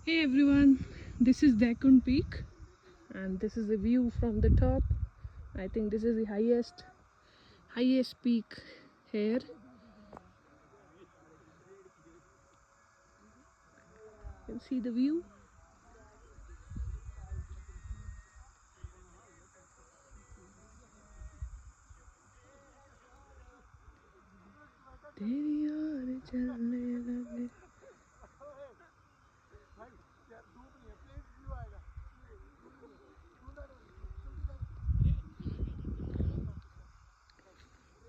Hey everyone, this is Dekun Peak and this is the view from the top. I think this is the highest peak here. You can see the view. तेरी ओर चलने लगे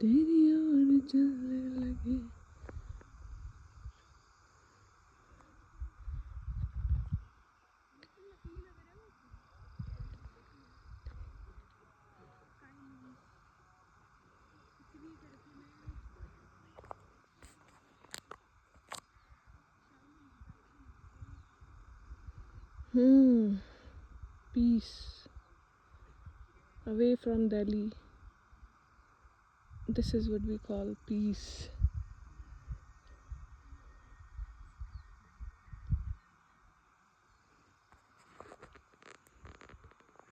तेरी ओर चलने लगे Peace away from Delhi. This is what we call peace.